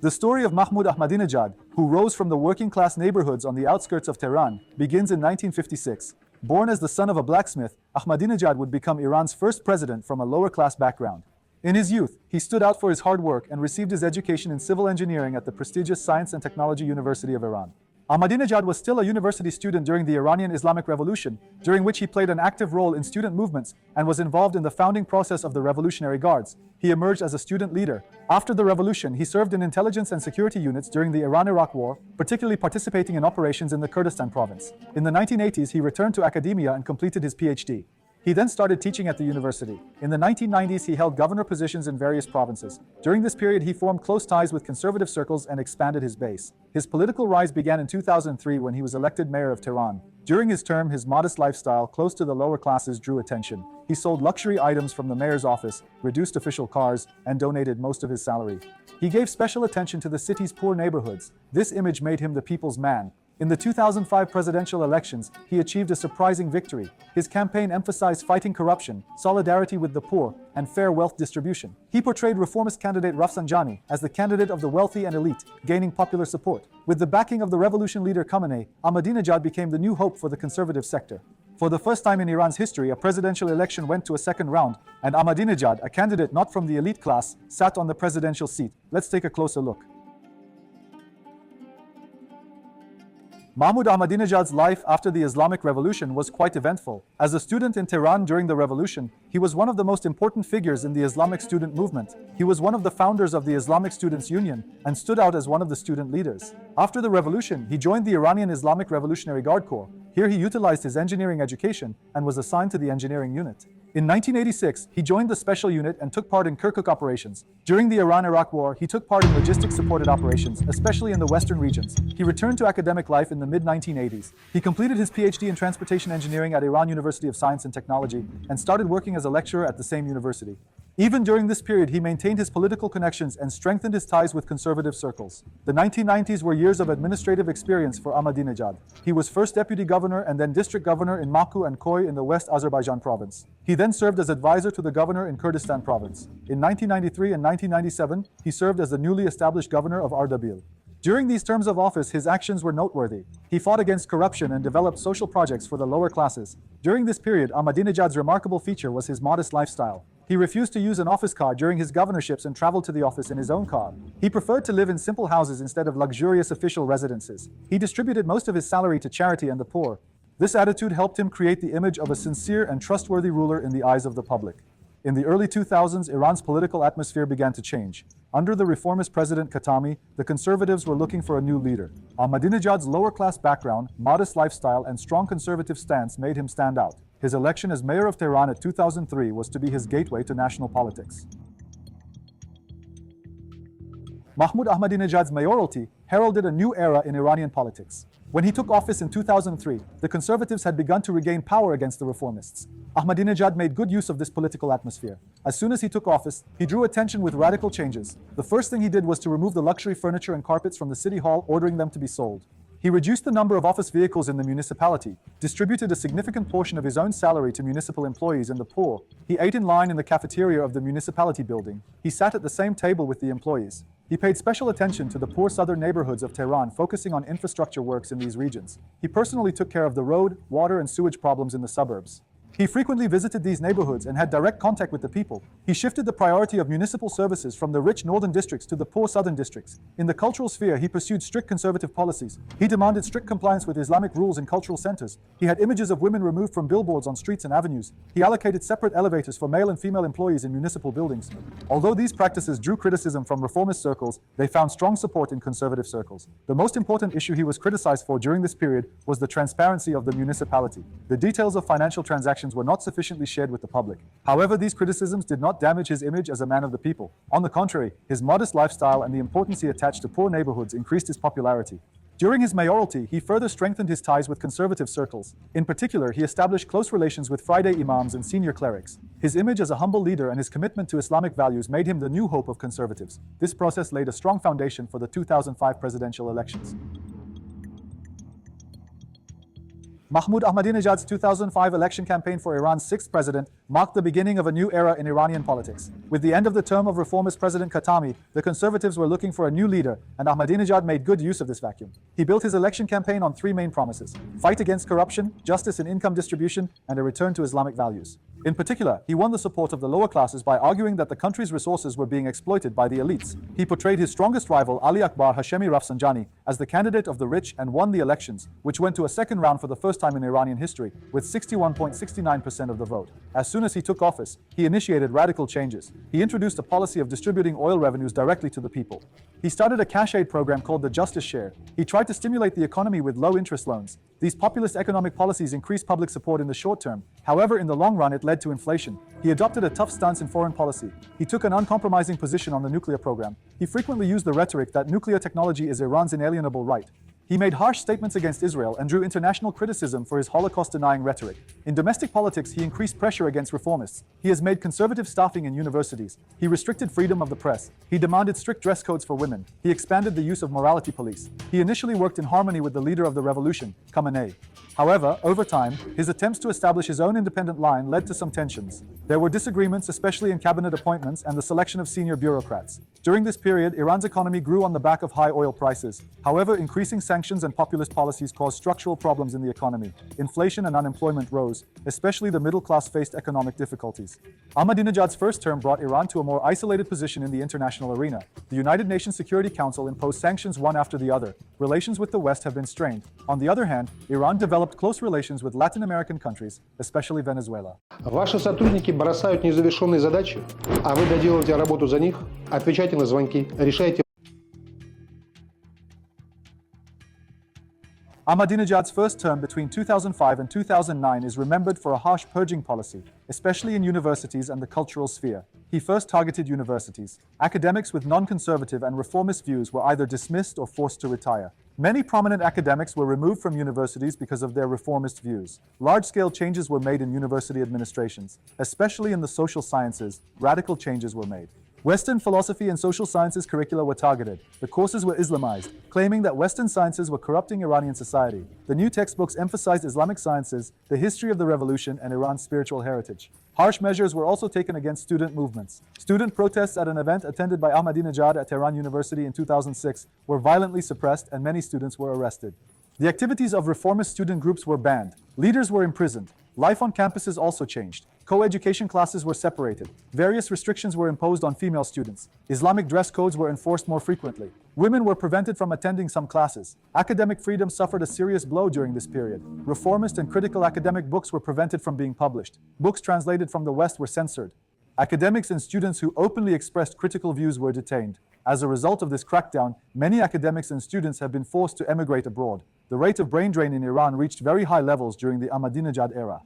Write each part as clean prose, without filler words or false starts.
The story of Mahmoud Ahmadinejad, who rose from the working-class neighborhoods on the outskirts of Tehran, begins in 1956. Born as the son of a blacksmith, Ahmadinejad would become Iran's first president from a lower-class background. In his youth, he stood out for his hard work and received his education in civil engineering at the prestigious Science and Technology University of Iran. Ahmadinejad was still a university student during the Iranian Islamic Revolution, during which he played an active role in student movements and was involved in the founding process of the Revolutionary Guards. He emerged as a student leader. After the revolution, he served in intelligence and security units during the Iran-Iraq War, particularly participating in operations in the Kurdistan province. In the 1980s, he returned to academia and completed his PhD. He then started teaching at the university. In the 1990s, he held governor positions in various provinces. During this period, he formed close ties with conservative circles and expanded his base. His political rise began in 2003 when he was elected mayor of Tehran. During his term, his modest lifestyle, close to the lower classes, drew attention. He sold luxury items from the mayor's office, reduced official cars, and donated most of his salary. He gave special attention to the city's poor neighborhoods. This image made him the people's man. In the 2005 presidential elections, he achieved a surprising victory. His campaign emphasized fighting corruption, solidarity with the poor, and fair wealth distribution. He portrayed reformist candidate Rafsanjani as the candidate of the wealthy and elite, gaining popular support. With the backing of the revolution leader Khamenei, Ahmadinejad became the new hope for the conservative sector. For the first time in Iran's history, a presidential election went to a second round, and Ahmadinejad, a candidate not from the elite class, sat on the presidential seat. Let's take a closer look. Mahmoud Ahmadinejad's life after the Islamic Revolution was quite eventful. As a student in Tehran during the revolution, he was one of the most important figures in the Islamic student movement. He was one of the founders of the Islamic Students' Union and stood out as one of the student leaders. After the revolution, he joined the Iranian Islamic Revolutionary Guard Corps. Here he utilized his engineering education and was assigned to the engineering unit. In 1986, he joined the special unit and took part in Kirkuk operations. During the Iran-Iraq War, he took part in logistics-supported operations, especially in the western regions. He returned to academic life in the mid-1980s. He completed his PhD in transportation engineering at Iran University of Science and Technology and started working as a lecturer at the same university. Even during this period, he maintained his political connections and strengthened his ties with conservative circles. The 1990s were years of administrative experience for Ahmadinejad. He was first deputy governor and then district governor in Baku and Koy in the West Azerbaijan province. He then served as advisor to the governor in Kurdistan province. In 1993 and 1997, he served as the newly established governor of Ardabil. During these terms of office, his actions were noteworthy. He fought against corruption and developed social projects for the lower classes. During this period, Ahmadinejad's remarkable feature was his modest lifestyle. He refused to use an office car during his governorships and traveled to the office in his own car. He preferred to live in simple houses instead of luxurious official residences. He distributed most of his salary to charity and the poor. This attitude helped him create the image of a sincere and trustworthy ruler in the eyes of the public. In the early 2000s, Iran's political atmosphere began to change. Under the reformist President Khatami, the conservatives were looking for a new leader. Ahmadinejad's lower-class background, modest lifestyle, and strong conservative stance made him stand out. His election as mayor of Tehran in 2003 was to be his gateway to national politics. Mahmoud Ahmadinejad's mayoralty heralded a new era in Iranian politics. When he took office in 2003, the conservatives had begun to regain power against the reformists. Ahmadinejad made good use of this political atmosphere. As soon as he took office, he drew attention with radical changes. The first thing he did was to remove the luxury furniture and carpets from the city hall, ordering them to be sold. He reduced the number of office vehicles in the municipality, distributed a significant portion of his own salary to municipal employees and the poor. He ate in line in the cafeteria of the municipality building. He sat at the same table with the employees. He paid special attention to the poor southern neighborhoods of Tehran, focusing on infrastructure works in these regions. He personally took care of the road, water, and sewage problems in the suburbs. He frequently visited these neighborhoods and had direct contact with the people. He shifted the priority of municipal services from the rich northern districts to the poor southern districts. In the cultural sphere, he pursued strict conservative policies. He demanded strict compliance with Islamic rules in cultural centers. He had images of women removed from billboards on streets and avenues. He allocated separate elevators for male and female employees in municipal buildings. Although these practices drew criticism from reformist circles, they found strong support in conservative circles. The most important issue he was criticized for during this period was the transparency of the municipality. The details of financial transactions were not sufficiently shared with the public. However, these criticisms did not damage his image as a man of the people. On the contrary, his modest lifestyle and the importance he attached to poor neighborhoods increased his popularity. During his mayoralty, he further strengthened his ties with conservative circles. In particular, he established close relations with Friday imams and senior clerics. His image as a humble leader and his commitment to Islamic values made him the new hope of conservatives. This process laid a strong foundation for the 2005 presidential elections. Mahmoud Ahmadinejad's 2005 election campaign for Iran's sixth president marked the beginning of a new era in Iranian politics. With the end of the term of reformist President Khatami, the conservatives were looking for a new leader, and Ahmadinejad made good use of this vacuum. He built his election campaign on three main promises: fight against corruption, justice in income distribution, and a return to Islamic values. In particular, he won the support of the lower classes by arguing that the country's resources were being exploited by the elites. He portrayed his strongest rival, Ali Akbar Hashemi Rafsanjani, as the candidate of the rich and won the elections, which went to a second round for the first time in Iranian history, with 61.69% of the vote. As soon as he took office, he initiated radical changes. He introduced a policy of distributing oil revenues directly to the people. He started a cash aid program called the Justice Share. He tried to stimulate the economy with low-interest loans. These populist economic policies increased public support in the short term. However, in the long run, it led to inflation. He adopted a tough stance in foreign policy. He took an uncompromising position on the nuclear program. He frequently used the rhetoric that nuclear technology is Iran's inalienable right. He made harsh statements against Israel and drew international criticism for his Holocaust-denying rhetoric. In domestic politics, he increased pressure against reformists. He has made conservative staffing in universities. He restricted freedom of the press. He demanded strict dress codes for women. He expanded the use of morality police. He initially worked in harmony with the leader of the revolution, Khamenei. However, over time, his attempts to establish his own independent line led to some tensions. There were disagreements, especially in cabinet appointments and the selection of senior bureaucrats. During this period, Iran's economy grew on the back of high oil prices. However, increasing sanctions and populist policies caused structural problems in the economy. Inflation and unemployment rose, especially the middle class faced economic difficulties. Ahmadinejad's first term brought Iran to a more isolated position in the international arena. The United Nations Security Council imposed sanctions one after the other. Relations with the West have been strained. On the other hand, Iran developed close relations with Latin American countries, especially Venezuela. Ваши сотрудники бросают незавершенные задачи, а вы доделаете работу за них, отвечайте на звонки, решайте. Ahmadinejad's first term between 2005 and 2009 is remembered for a harsh purging policy, especially in universities and the cultural sphere. He first targeted universities. Academics with non-conservative and reformist views were either dismissed or forced to retire. Many prominent academics were removed from universities because of their reformist views. Large-scale changes were made in university administrations. Especially in the social sciences, radical changes were made. Western philosophy and social sciences curricula were targeted. The courses were Islamized, claiming that Western sciences were corrupting Iranian society. The new textbooks emphasized Islamic sciences, the history of the revolution, and Iran's spiritual heritage. Harsh measures were also taken against student movements. Student protests at an event attended by Ahmadinejad at Tehran University in 2006 were violently suppressed and many students were arrested. The activities of reformist student groups were banned. Leaders were imprisoned. Life on campuses also changed. Co-education classes were separated. Various restrictions were imposed on female students. Islamic dress codes were enforced more frequently. Women were prevented from attending some classes. Academic freedom suffered a serious blow during this period. Reformist and critical academic books were prevented from being published. Books translated from the West were censored. Academics and students who openly expressed critical views were detained. As a result of this crackdown, many academics and students have been forced to emigrate abroad. The rate of brain drain in Iran reached very high levels during the Ahmadinejad era.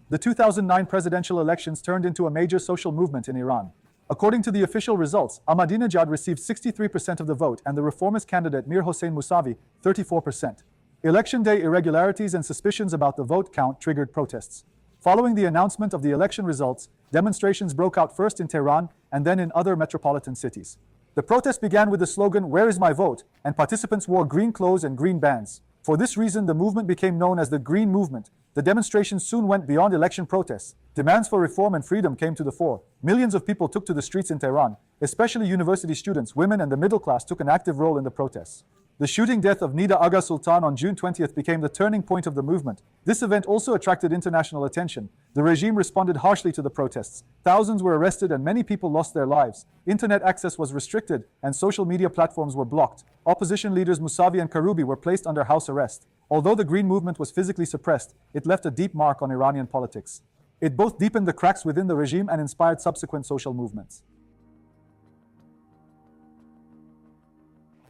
The 2009 presidential elections turned into a major social movement in Iran. According to the official results, Ahmadinejad received 63% of the vote and the reformist candidate Mir Hossein Mousavi 34%. Election day irregularities and suspicions about the vote count triggered protests. Following the announcement of the election results, demonstrations broke out first in Tehran and then in other metropolitan cities. The protest began with the slogan, "Where is my vote?" and participants wore green clothes and green bands. For this reason, the movement became known as the Green Movement. The demonstrations soon went beyond election protests. Demands for reform and freedom came to the fore. Millions of people took to the streets in Tehran, especially university students, women, and the middle class took an active role in the protests. The shooting death of Nida Aga Sultan on June 20th became the turning point of the movement. This event also attracted international attention. The regime responded harshly to the protests. Thousands were arrested and many people lost their lives. Internet access was restricted and social media platforms were blocked. Opposition leaders Mousavi and Karoubi were placed under house arrest. Although the Green Movement was physically suppressed, it left a deep mark on Iranian politics. It both deepened the cracks within the regime and inspired subsequent social movements.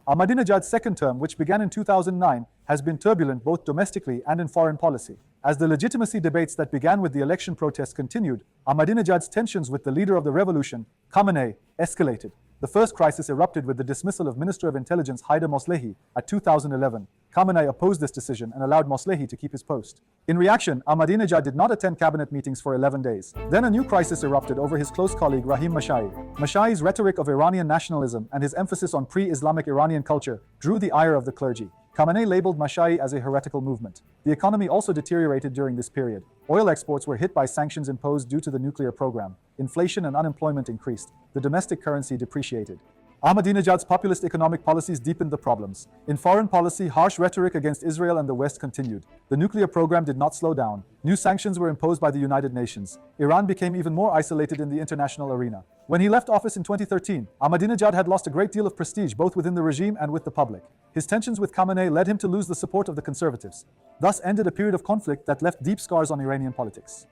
Ahmadinejad's second term, which began in 2009, has been turbulent both domestically and in foreign policy. As the legitimacy debates that began with the election protests continued, Ahmadinejad's tensions with the leader of the revolution, Khamenei, escalated. The first crisis erupted with the dismissal of Minister of Intelligence Haidar Moslehi at 2011. Khamenei opposed this decision and allowed Moslehi to keep his post. In reaction, Ahmadinejad did not attend cabinet meetings for 11 days. Then a new crisis erupted over his close colleague Rahim Mashai. Mashai's rhetoric of Iranian nationalism and his emphasis on pre-Islamic Iranian culture drew the ire of the clergy. Khamenei labeled Mashai as a heretical movement. The economy also deteriorated during this period. Oil exports were hit by sanctions imposed due to the nuclear program. Inflation and unemployment increased. The domestic currency depreciated. Ahmadinejad's populist economic policies deepened the problems. In foreign policy, harsh rhetoric against Israel and the West continued. The nuclear program did not slow down. New sanctions were imposed by the United Nations. Iran became even more isolated in the international arena. When he left office in 2013, Ahmadinejad had lost a great deal of prestige both within the regime and with the public. His tensions with Khamenei led him to lose the support of the conservatives. Thus ended a period of conflict that left deep scars on Iranian politics.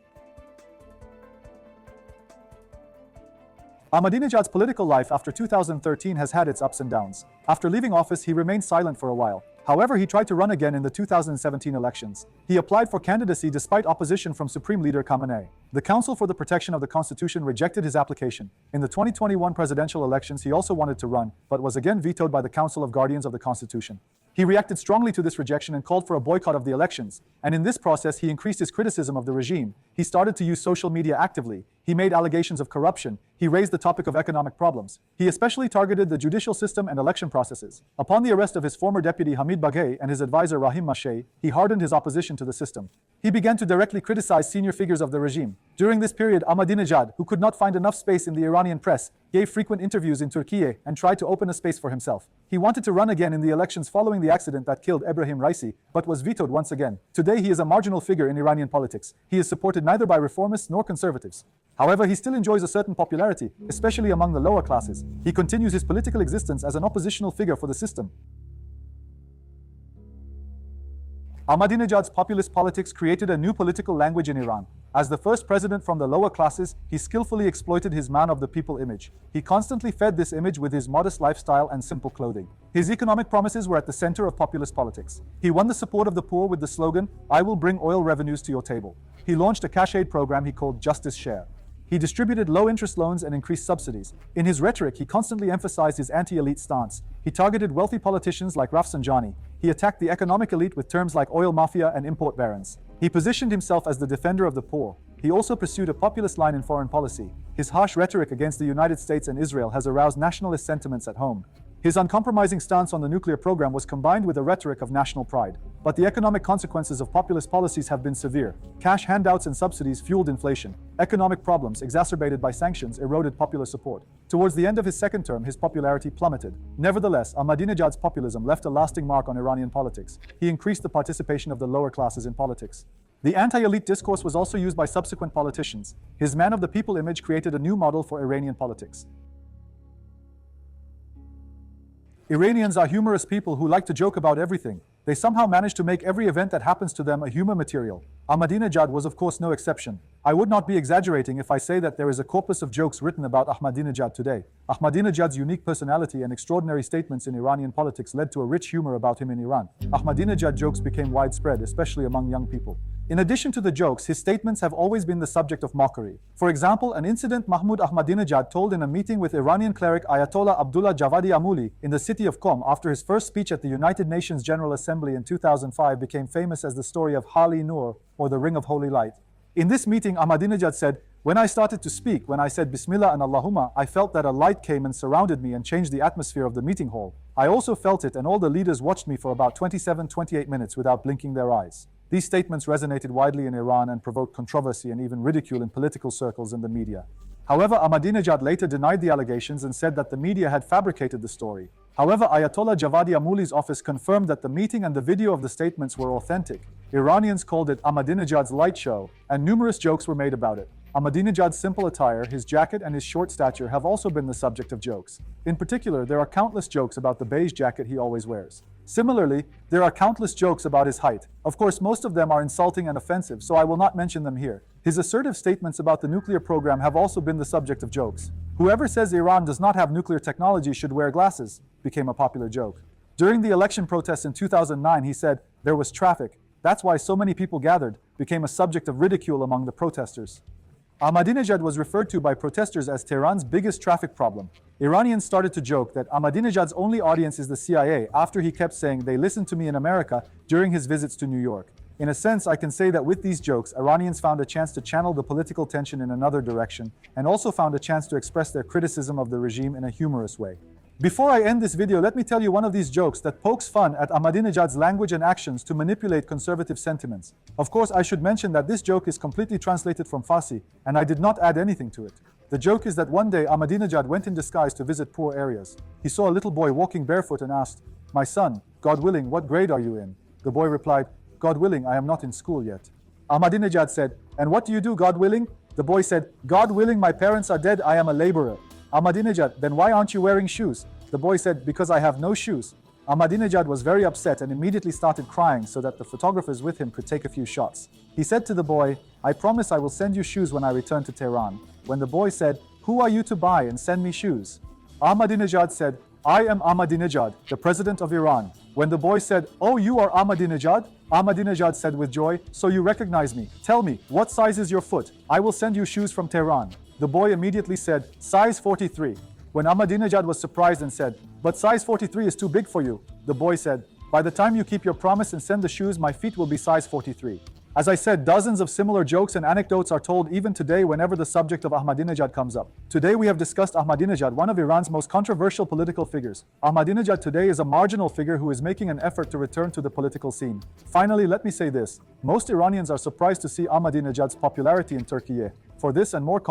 Ahmadinejad's political life after 2013 has had its ups and downs. After leaving office, he remained silent for a while. However, he tried to run again in the 2017 elections. He applied for candidacy despite opposition from Supreme Leader Khamenei. The Council for the Protection of the Constitution rejected his application. In the 2021 presidential elections, he also wanted to run, but was again vetoed by the Council of Guardians of the Constitution. He reacted strongly to this rejection and called for a boycott of the elections. And in this process, he increased his criticism of the regime. He started to use social media actively. He made allegations of corruption. He raised the topic of economic problems. He especially targeted the judicial system and election processes. Upon the arrest of his former deputy Hamid Bagay and his advisor Rahim Mashai, he hardened his opposition to the system. He began to directly criticize senior figures of the regime. During this period, Ahmadinejad, who could not find enough space in the Iranian press, gave frequent interviews in Turkey and tried to open a space for himself. He wanted to run again in the elections following the accident that killed Ebrahim Raisi, but was vetoed once again. Today he is a marginal figure in Iranian politics. He is supported neither by reformists nor conservatives. However, he still enjoys a certain popularity, especially among the lower classes. He continues his political existence as an oppositional figure for the system. Ahmadinejad's populist politics created a new political language in Iran. As the first president from the lower classes, he skillfully exploited his man of the people image. He constantly fed this image with his modest lifestyle and simple clothing. His economic promises were at the center of populist politics. He won the support of the poor with the slogan, "I will bring oil revenues to your table." He launched a cash aid program he called Justice Share. He distributed low-interest loans and increased subsidies. In his rhetoric, he constantly emphasized his anti-elite stance. He targeted wealthy politicians like Rafsanjani. He attacked the economic elite with terms like oil mafia and import barons. He positioned himself as the defender of the poor. He also pursued a populist line in foreign policy. His harsh rhetoric against the United States and Israel has aroused nationalist sentiments at home. His uncompromising stance on the nuclear program was combined with a rhetoric of national pride. But the economic consequences of populist policies have been severe. Cash handouts and subsidies fueled inflation. Economic problems, exacerbated by sanctions, eroded popular support. Towards the end of his second term, his popularity plummeted. Nevertheless, Ahmadinejad's populism left a lasting mark on Iranian politics. He increased the participation of the lower classes in politics. The anti-elite discourse was also used by subsequent politicians. His man of the people image created a new model for Iranian politics. Iranians are humorous people who like to joke about everything. They somehow manage to make every event that happens to them a humor material. Ahmadinejad was of course no exception. I would not be exaggerating if I say that there is a corpus of jokes written about Ahmadinejad today. Ahmadinejad's unique personality and extraordinary statements in Iranian politics led to a rich humor about him in Iran. Ahmadinejad jokes became widespread, especially among young people. In addition to the jokes, his statements have always been the subject of mockery. For example, an incident Mahmoud Ahmadinejad told in a meeting with Iranian cleric Ayatollah Abdullah Javadi Amuli in the city of Qom after his first speech at the United Nations General Assembly in 2005 became famous as the story of Hali Nur, or the Ring of Holy Light. In this meeting, Ahmadinejad said, "When I started to speak, when I said Bismillah and Allahumma, I felt that a light came and surrounded me and changed the atmosphere of the meeting hall. I also felt it, and all the leaders watched me for about 27-28 minutes without blinking their eyes." These statements resonated widely in Iran and provoked controversy and even ridicule in political circles and the media. However, Ahmadinejad later denied the allegations and said that the media had fabricated the story. However, Ayatollah Javadi Amuli's office confirmed that the meeting and the video of the statements were authentic. Iranians called it Ahmadinejad's light show, and numerous jokes were made about it. Ahmadinejad's simple attire, his jacket, and his short stature have also been the subject of jokes. In particular, there are countless jokes about the beige jacket he always wears. Similarly, there are countless jokes about his height. Of course, most of them are insulting and offensive, so I will not mention them here. His assertive statements about the nuclear program have also been the subject of jokes. "Whoever says Iran does not have nuclear technology should wear glasses," became a popular joke. During the election protests in 2009, he said, "There was traffic. That's why so many people gathered," became a subject of ridicule among the protesters. Ahmadinejad was referred to by protesters as Tehran's biggest traffic problem. Iranians started to joke that Ahmadinejad's only audience is the CIA after he kept saying they listened to me in America during his visits to New York. In a sense, I can say that with these jokes, Iranians found a chance to channel the political tension in another direction and also found a chance to express their criticism of the regime in a humorous way. Before I end this video, let me tell you one of these jokes that pokes fun at Ahmadinejad's language and actions to manipulate conservative sentiments. Of course, I should mention that this joke is completely translated from Farsi, and I did not add anything to it. The joke is that one day Ahmadinejad went in disguise to visit poor areas. He saw a little boy walking barefoot and asked, "My son, God willing, what grade are you in?" The boy replied, "God willing, I am not in school yet." Ahmadinejad said, "And what do you do, God willing?" The boy said, "God willing, my parents are dead, I am a laborer." Ahmadinejad, "Then why aren't you wearing shoes?" The boy said, "Because I have no shoes." Ahmadinejad was very upset and immediately started crying so that the photographers with him could take a few shots. He said to the boy, "I promise I will send you shoes when I return to Tehran." When the boy said, "Who are you to buy and send me shoes?" Ahmadinejad said, "I am Ahmadinejad, the president of Iran." When the boy said, "Oh, you are Ahmadinejad?" Ahmadinejad said with joy, "So you recognize me. Tell me, what size is your foot? I will send you shoes from Tehran." The boy immediately said, "Size 43. When Ahmadinejad was surprised and said, "But size 43 is too big for you," the boy said, "By the time you keep your promise and send the shoes, my feet will be size 43. As I said, dozens of similar jokes and anecdotes are told even today whenever the subject of Ahmadinejad comes up. Today we have discussed Ahmadinejad, one of Iran's most controversial political figures. Ahmadinejad today is a marginal figure who is making an effort to return to the political scene. Finally, let me say this. Most Iranians are surprised to see Ahmadinejad's popularity in Turkey. For this and more